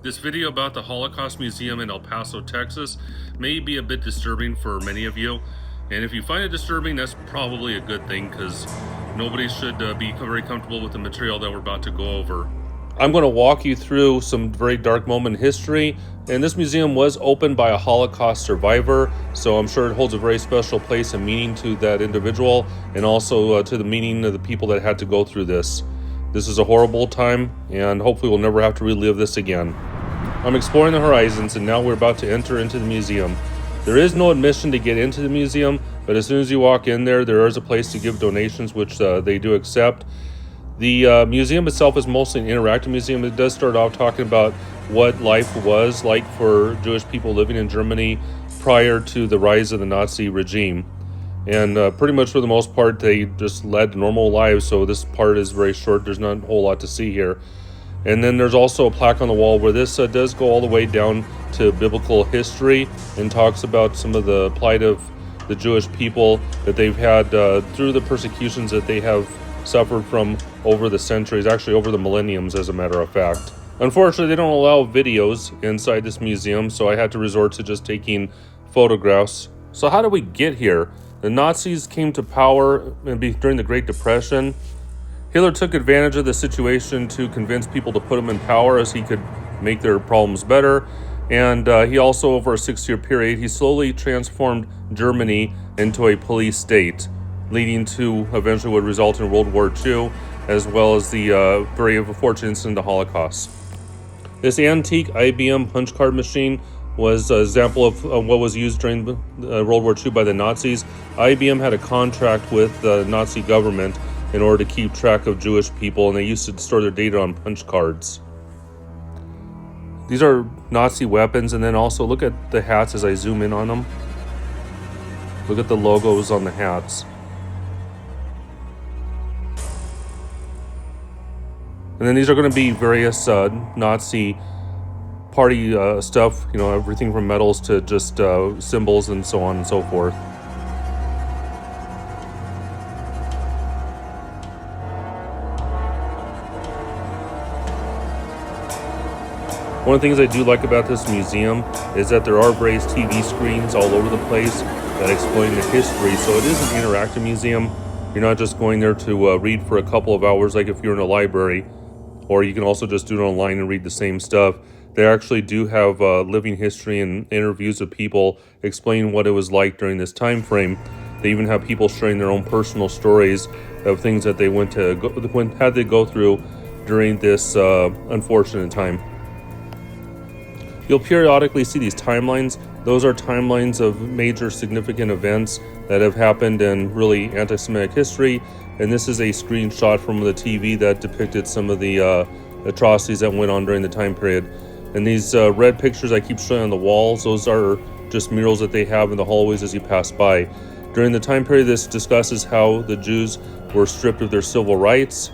This video about the Holocaust Museum in El Paso, Texas may be a bit disturbing for many of you. And if you find it disturbing, that's probably a good thing, because nobody should be very comfortable with the material that we're about to go over. I'm going to walk you through some very dark moment in history. And this museum was opened by a Holocaust survivor, so I'm sure it holds a very special place and meaning to that individual, and also to the meaning of the people that had to go through this. This is a horrible time, and hopefully we'll never have to relive this again. I'm exploring the horizons, and now we're about to enter into the museum. There is no admission to get into the museum, but as soon as you walk in there is a place to give donations, which they do accept. The museum itself is mostly an interactive museum. It does start off talking about what life was like for Jewish people living in Germany prior to the rise of the Nazi regime. And pretty much for the most part, they just led normal lives, so this part is very short. There's not a whole lot to see here. And then there's also a plaque on the wall where this does go all the way down to biblical history and talks about some of the plight of the Jewish people that they've had through the persecutions that they have suffered from over the centuries, actually over the millenniums, as a matter of fact. Unfortunately, they don't allow videos inside this museum, so I had to resort to just taking photographs. So how did we get here? The Nazis came to power during the Great Depression. Hitler took advantage of the situation to convince people to put him in power as he could make their problems better. And he also, over a 6-year period, he slowly transformed Germany into a police state, leading to eventually what resulted in World War II, as well as the very unfortunate incident of the Holocaust. This antique IBM punch card machine was an example of what was used during World War II by the Nazis. IBM had a contract with the Nazi government in order to keep track of Jewish people, and they used to store their data on punch cards. These are Nazi weapons, and then also look at the hats as I zoom in on them. Look at the logos on the hats. And then these are going to be various Nazi party stuff, everything from medals to just symbols and so on and so forth. One of the things I do like about this museum is that there are various TV screens all over the place that explain the history. So it is an interactive museum. You're not just going there to read for a couple of hours like if you're in a library, or you can also just do it online and read the same stuff. They actually do have living history and interviews of people explaining what it was like during this time frame. They even have people sharing their own personal stories of things that they had to go through during this unfortunate time. You'll periodically see these timelines. Those are timelines of major significant events that have happened in really anti-Semitic history. And this is a screenshot from the TV that depicted some of the atrocities that went on during the time period. And these red pictures I keep showing on the walls, those are just murals that they have in the hallways as you pass by. During the time period, this discusses how the Jews were stripped of their civil rights.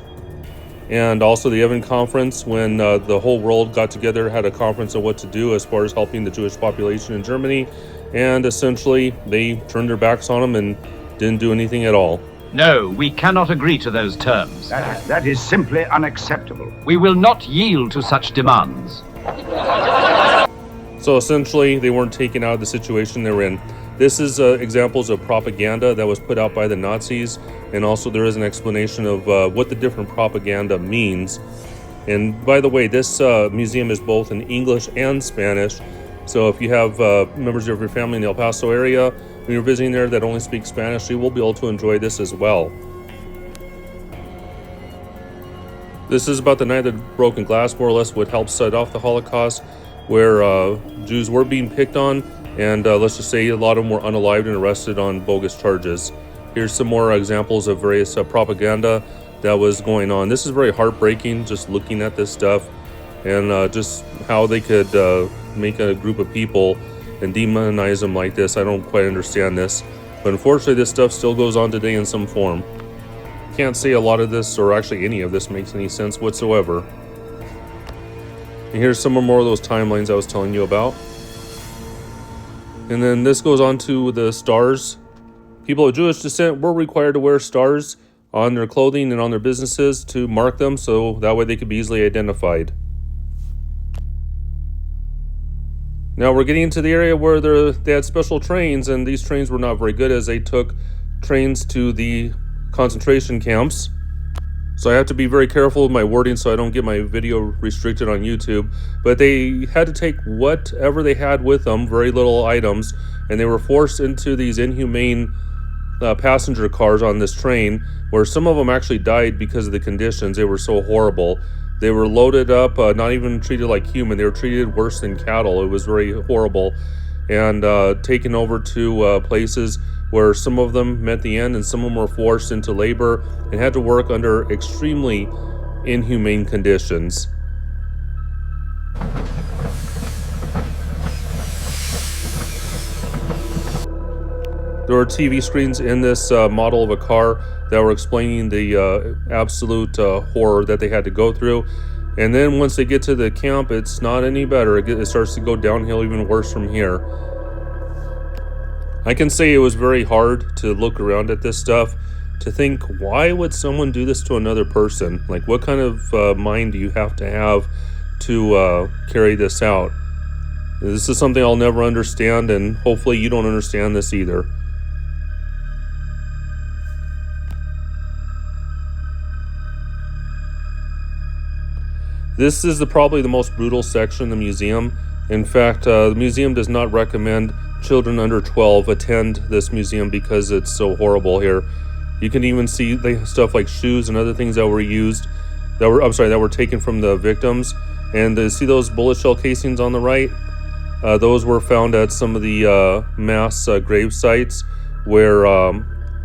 And also the Evan Conference, when the whole world got together, had a conference on what to do as far as helping the Jewish population in Germany. And essentially, they turned their backs on them and didn't do anything at all. No, we cannot agree to those terms. That is simply unacceptable. We will not yield to such demands. So essentially, they weren't taken out of the situation they're in. This is examples of propaganda that was put out by the Nazis, and also there is an explanation of what the different propaganda means. And by the way, this museum is both in English and Spanish, so if you have members of your family in the El Paso area, when you're visiting there that only speak Spanish, you will be able to enjoy this as well. This is about the night of the broken glass, more or less what helped set off the Holocaust, where Jews were being picked on, and let's just say a lot of them were unalived and arrested on bogus charges. Here's some more examples of various propaganda that was going on. This is very heartbreaking, just looking at this stuff, and just how they could make a group of people and demonize them like this. I don't quite understand this, but unfortunately this stuff still goes on today in some form. Can't say a lot of this, or actually any of this, makes any sense whatsoever. And here's some more of those timelines I was telling you about. And then this goes on to the stars. People of Jewish descent were required to wear stars on their clothing and on their businesses to mark them, so that way they could be easily identified. Now we're getting into the area where they had special trains, and these trains were not very good as they took trains to the concentration camps. So I have to be very careful with my wording so I don't get my video restricted on YouTube. But they had to take whatever they had with them, very little items, and they were forced into these inhumane passenger cars on this train, where some of them actually died because of the conditions. They were so horrible. They were loaded up, not even treated like human. They were treated worse than cattle. It was very horrible. And taken over to places where some of them met the end and some of them were forced into labor and had to work under extremely inhumane conditions. There were TV screens in this model of a car that were explaining the absolute horror that they had to go through. And then once they get to the camp, it's not any better. It starts to go downhill even worse from here. I can say it was very hard to look around at this stuff, to think, why would someone do this to another person? Like, what kind of mind do you have to carry this out? This is something I'll never understand, and hopefully you don't understand this either. This is probably the most brutal section of the museum. In fact, the museum does not recommend children under 12 attend this museum because it's so horrible here. You can even see stuff like shoes and other things that were used, that were taken from the victims. And see those bullet shell casings on the right? Those were found at some of the mass grave sites where a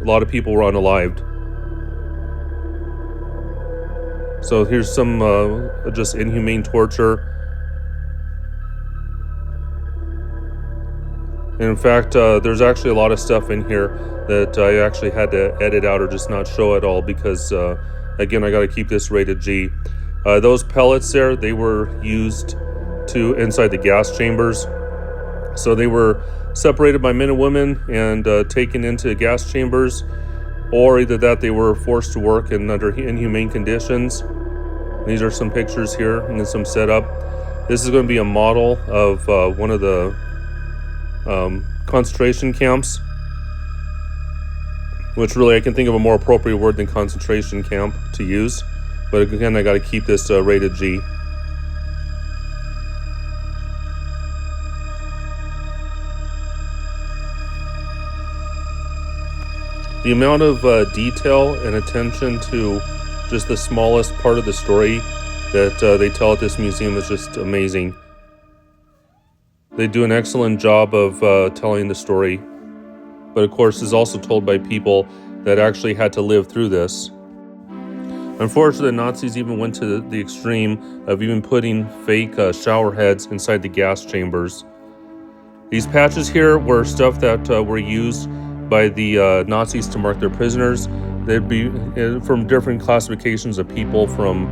lot of people were unalived. So here's some just inhumane torture. And in fact, there's actually a lot of stuff in here that I actually had to edit out or just not show at all because, again, I got to keep this rated G. Those pellets there, they were used inside the gas chambers. So they were separated by men and women and taken into gas chambers, or either that they were forced to work under inhumane conditions. These are some pictures here and then some setup. This is going to be a model of one of the concentration camps, which really I can think of a more appropriate word than concentration camp to use. But again, I got to keep this rated G. The amount of detail and attention to just the smallest part of the story that they tell at this museum is just amazing. They do an excellent job of telling the story, but of course is also told by people that actually had to live through this. Unfortunately, the Nazis even went to the extreme of even putting fake shower heads inside the gas chambers. These patches here were stuff that were used by the Nazis to mark their prisoners. They'd be from different classifications of people, from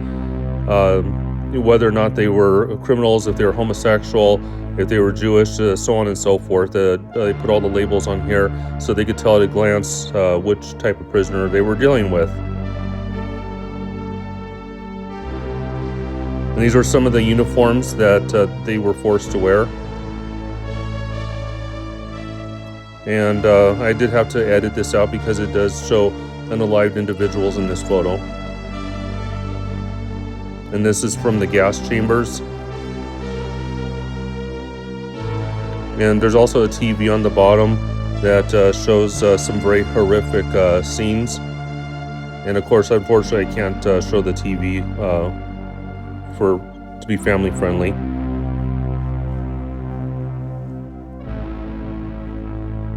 whether or not they were criminals, if they were homosexual, if they were Jewish, so on and so forth. They put all the labels on here so they could tell at a glance which type of prisoner they were dealing with. And these were some of the uniforms that they were forced to wear. And I did have to edit this out because it does show unalived individuals in this photo. And this is from the gas chambers. And there's also a TV on the bottom that shows some very horrific scenes. And of course, unfortunately, I can't show the TV to be family friendly.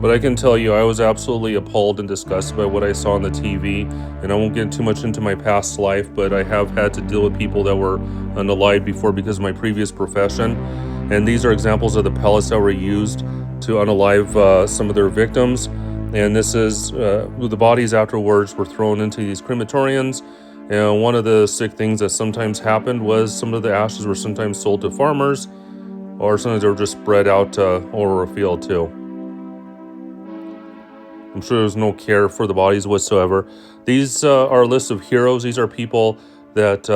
But I can tell you, I was absolutely appalled and disgusted by what I saw on the TV. And I won't get too much into my past life, but I have had to deal with people that were unalived before because of my previous profession. And these are examples of the pellets that were used to unalive some of their victims. And this is the bodies afterwards were thrown into these crematoriums. And one of the sick things that sometimes happened was some of the ashes were sometimes sold to farmers, or sometimes they were just spread out over a field too. I'm sure there's no care for the bodies whatsoever. These are a list of heroes. These are people that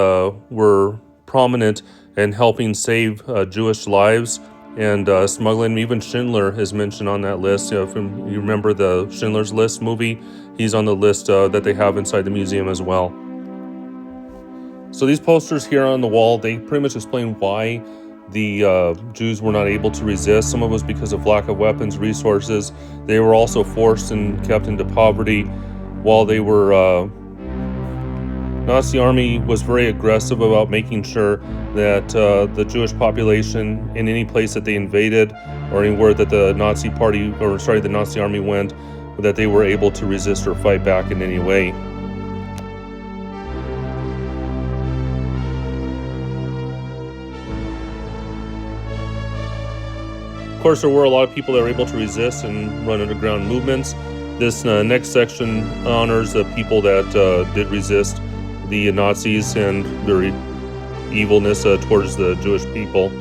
were prominent in helping save Jewish lives and smuggling. Even Schindler is mentioned on that list. If you remember the Schindler's List movie, he's on the list that they have inside the museum as well. So these posters here on the wall, they pretty much explain why the Jews were not able to resist. Some of it was because of lack of weapons, resources. They were also forced and kept into poverty while they were Nazi army was very aggressive about making sure that the Jewish population in any place that they invaded or anywhere that the Nazi army went, that they were able to resist or fight back in any way. Of course, there were a lot of people that were able to resist and run underground movements. This next section honors the people that did resist the Nazis and their evilness towards the Jewish people.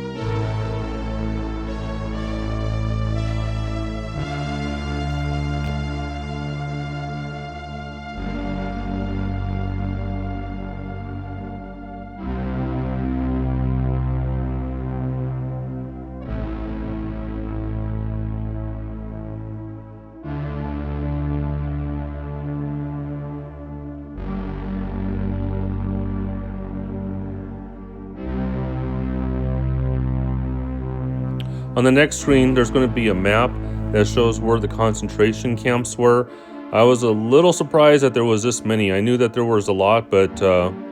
On the next screen, there's going to be a map that shows where the concentration camps were. I was a little surprised that there was this many. I knew that there was a lot, but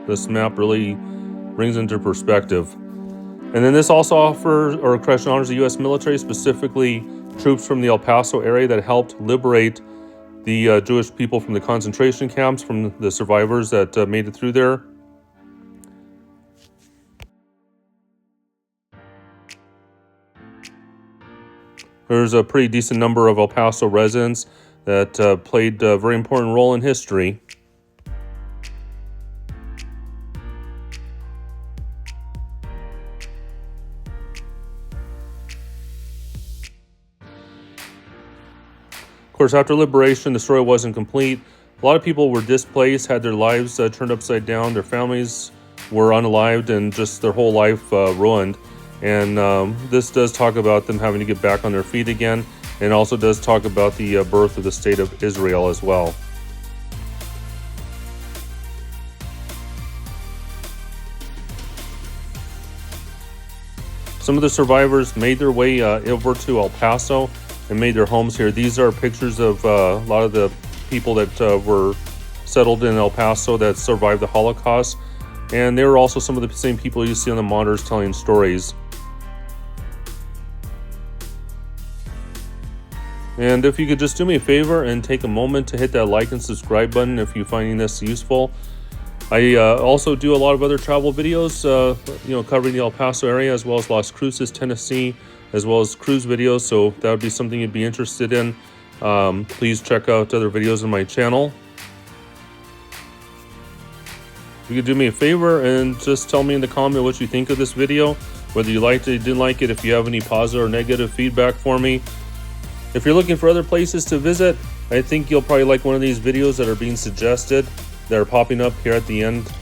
this map really brings into perspective. And then this also honors the U.S. military, specifically troops from the El Paso area that helped liberate the Jewish people from the concentration camps, from the survivors that made it through there. There's a pretty decent number of El Paso residents that played a very important role in history. Of course, after liberation, the story wasn't complete. A lot of people were displaced, had their lives turned upside down, their families were unalived, and just their whole life ruined. And this does talk about them having to get back on their feet again, and also does talk about the birth of the state of Israel as well. Some of the survivors made their way over to El Paso and made their homes here. These are pictures of a lot of the people that were settled in El Paso that survived the Holocaust. And they were also some of the same people you see on the monitors telling stories. And if you could just do me a favor and take a moment to hit that like and subscribe button if you're finding this useful. I also do a lot of other travel videos, covering the El Paso area, as well as Las Cruces, Tennessee, as well as cruise videos. So if that would be something you'd be interested in, please check out other videos on my channel. If you could do me a favor and just tell me in the comment what you think of this video, whether you liked it or didn't like it, if you have any positive or negative feedback for me. If you're looking for other places to visit, I think you'll probably like one of these videos that are being suggested, that are popping up here at the end